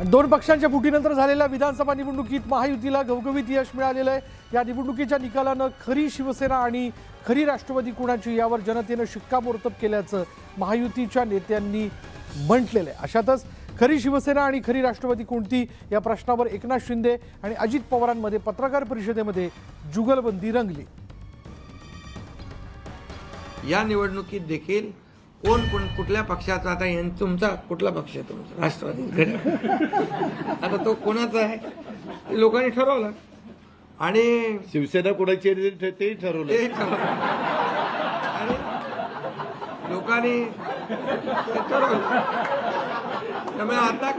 दोन पक्षांच्या फुटीनंतर झालेल्या विधानसभा निवडणुकीत महायुतीला घवघवीत यश मिळालेलं आहे। या निवडणुकीच्या निकालानं खरी शिवसेना आणि खरी राष्ट्रवादी कोणाची यावर जनतेनं शिक्कामोर्तब केल्याचं महायुतीच्या नेत्यांनी म्हटलेलं आहे। अशातच खरी शिवसेना आणि खरी राष्ट्रवादी कोणती या प्रश्नावर एकनाथ शिंदे आणि अजित पवारांमध्ये पत्रकार परिषदेमध्ये जुगलबंदी रंगली। या निवडणुकीत देखील कोण कुठल्या पक्षाचा, आता तुमचा कुठला पक्ष आहे? तुमचा राष्ट्रवादी। आता तो कोणाचा आहे ते लोकांनी ठरवलं आणि शिवसेना कोणाची ते ठरवलं आणि लोकांनी ते ठरवलं। त्यामुळे आता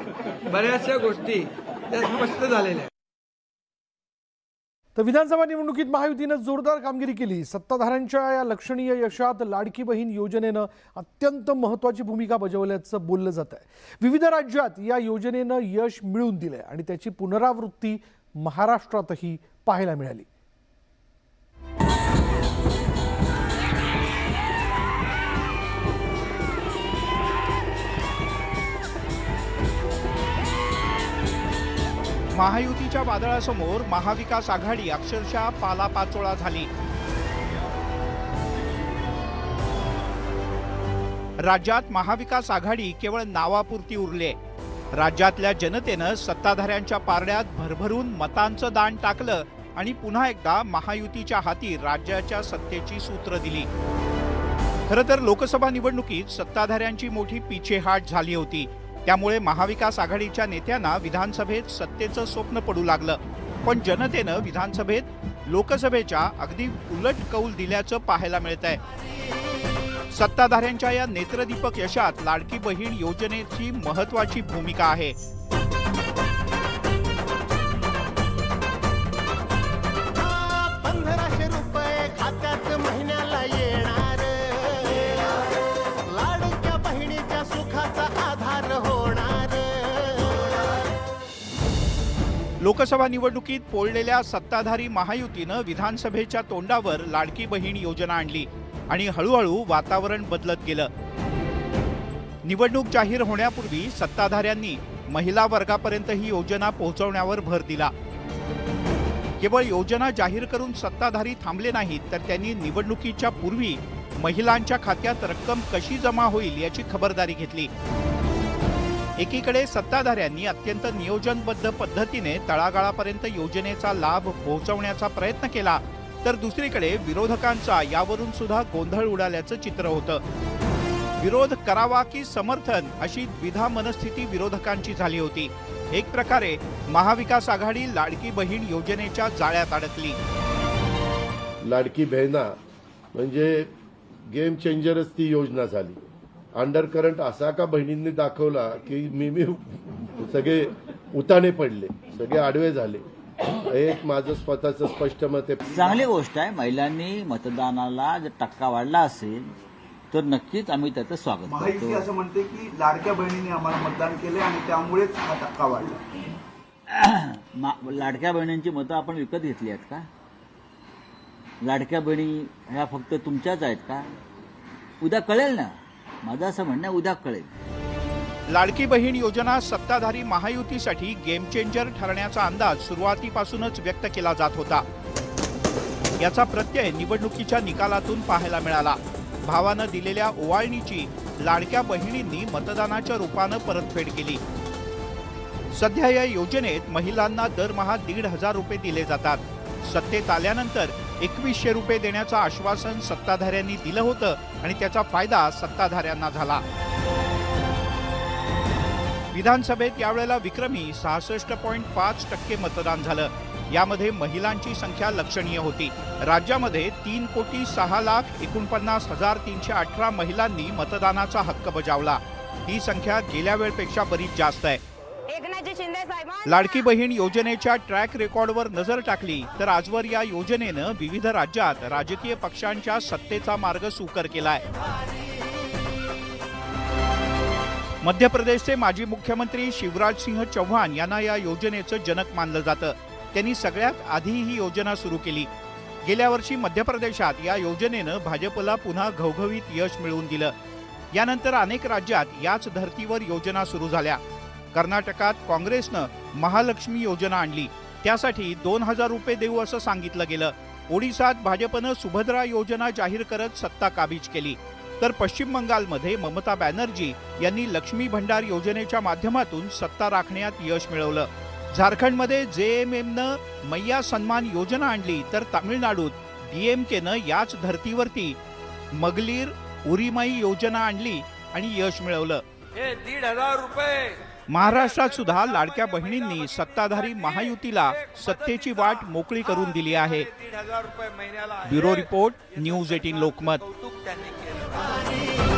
बऱ्याचशा गोष्टी त्या स्पष्ट झालेल्या आहेत। तर विधानसभा निवडणुकीत महायुतीनं जोरदार कामगिरी केली। सत्ताधाऱ्यांच्या या लक्षणीय यशात लाडकी बहीण योजनेनं अत्यंत महत्त्वाची भूमिका बजावल्याचं बोललं जात आहे। विविध राज्यात या योजनेनं यश मिळवून दिलंय आणि त्याची पुनरावृत्ती महाराष्ट्रातही पाहायला मिळाली। महायुतीच्या वादळासमोर महाविकास आघाडी अक्षरशः पालापाचोळा झाली। राज्यात महाविकास आघाडी केवळ नावापुरती उरली। राज्यातल्या जनतेनं सत्ताधाऱ्यांच्या पारड्यात भरभरून मतांचं दान टाकलं आणि पुन्हा एकदा महायुतीच्या हाती राज्याच्या सत्तेची सूत्र दिली। खरं तर लोकसभा निवडणुकीत सत्ताधाऱ्यांची मोठी पिछेहाट झाली होती। त्यामुळे महाविकास आघाडीच्या नेत्यांना विधानसभेत सत्तेचं स्वप्न पडू लागलं, पण जनतेनं विधानसभेत लोकसभेच्या अगदी उलट कौल दिल्याचं पाहायला मिळतंय। सत्ताधाऱ्यांच्या या नेत्रदीपक यशात लाडकी बहीण योजनेची महत्त्वाची भूमिका आहे। लोकसभा निवडणुकीत पोळलेल्या सत्ताधारी महायुतीनं विधानसभेच्या तोंडावर लाडकी बहीण योजना आणली आणि हळूहळू वातावरण बदलत गेलं। निवडणूक जाहीर होण्यापूर्वी सत्ताधाऱ्यांनी महिला वर्गापर्यंत ही योजना पोहोचवण्यावर भर दिला। केवळ योजना जाहीर करून सत्ताधारी थांबले नाहीत, तर त्यांनी निवडणुकीच्या पूर्वी महिलांच्या खात्यात रक्कम कशी जमा होईल याची खबरदारी घेतली। एकीकडे सत्ताधाऱ्यांनी अत्यंत नियोजनबद्ध पद्धतीने तळागाळापर्यंत योजनेचा लाभ पोहोचवण्याचा प्रयत्न केला, तर दुसरीकडे विरोधकांचा यावरून सुद्धा गोंधळ उडाल्याचं चित्र होतं। विरोध करावा की समर्थन अशी द्विधा मनस्थिती विरोधकांची झाली होती। एक प्रकारे महाविकास आघाडी लाडकी बहीण योजनेच्या जाळ्यात अडकली। लाडकी बहिणा म्हणजे गेम चेंजरच ती योजना झाली। अंडरकरंट असा का बहिणींनी दाखवला की मी सगळे उताने पडले, सगळे आडवे झाले। एक माझं स्वतःचं स्पष्ट मत आहे। चांगली गोष्ट आहे। महिलांनी मतदानाला जर टक्का वाढला असेल तर नक्कीच आम्ही त्याचं स्वागत करतो। माहिती असं म्हणते की लाडक्या बहिणींनी आम्हाला मतदान केले आणि त्यामुळेच हा टक्का वाढला। लाडक्या बहिणींची मतं आपण विकत घेतली आहेत का? लाडक्या बहिणी ह्या फक्त तुमच्याच आहेत का? उद्या कळेल ना। माझं असं म्हणणं उद्या कळेल। लाडकी बहीण योजना सत्ताधारी महायुतीसाठी गेम चेंजर ठरण्याचा अंदाज सुरुवातीपासूनच व्यक्त केला जात होता। याचा प्रत्यय निवडणुकीच्या निकालातून पाहायला मिळाला। भावानं दिलेल्या ओवाळणीची लाडक्या बहिणींनी मतदानाच्या रूपानं परतफेड केली। सध्या या योजनेत महिलांना दरमहा 1,500 रुपये दिले जातात। सत्तेत आल्यानंतर 2100 रुपये देण्याचं आश्वासन सत्ताधाऱ्यांनी दिलं होतं आणि त्याचा फायदा सत्ताधाऱ्यांना झाला। विधानसभेत यावेळेला विक्रमी 66.5% मतदान झालं। यामध्ये महिलांची संख्या लक्षणीय होती। राज्यामध्ये 3,06,49,318 महिलांनी मतदानाचा हक्क बजावला। ही संख्या गेल्या वेळेपेक्षा बरीच जास्त आहे। लाडकी बहीण योजनेच्या ट्रॅक रेकॉर्डवर नजर टाकली तर आजवर या योजनेनं विविध राज्यात राजकीय पक्षांच्या सत्तेचा मार्ग सुकर केलाय। मध्य प्रदेशचे माजी मुख्यमंत्री शिवराज सिंह चौहान यांना या योजनेचं जनक मानलं जातं। त्यांनी सगळ्यात आधी ही योजना सुरू केली। गेल्या वर्षी मध्य प्रदेशात या योजनेनं भाजपला पुन्हा घवघवीत यश मिळवून दिलं। यानंतर अनेक राज्यात याच धर्तीवर योजना सुरू झाल्या। कर्नाटकात काँग्रेसनं महालक्ष्मी योजना आणली, त्यासाठी 2000 रुपये देऊ असं सांगितलं गेलं. ओडिसात भाजपनं सुभद्रा योजना जाहीर करत सत्ता काबीज केली. तर पश्चिम बंगालमध्ये ममता बॅनर्जी यांनी लक्ष्मी भंडार योजनेच्या माध्यमातून सत्ता राखण्यात यश मिळवलं. झारखंडमध्ये जेएमएमनं मैया सन्मान योजना आणली, तर तामिळनाडूत डीएमकेनं याच धर्तीवरती मगलीर उरिमाई योजना आणली आणि यश मिळवलं. 1,500 रुपये. महाराष्ट्रात सुद्धा लाडक्या बहिणींनी सत्ताधारी महायुतीला सत्तेची वाट मोकळी करून दिली आहे. 1,500 रुपये महिन्याला. Bureau report, news 18 Lokmat. कौतुक त्यांनी केलं.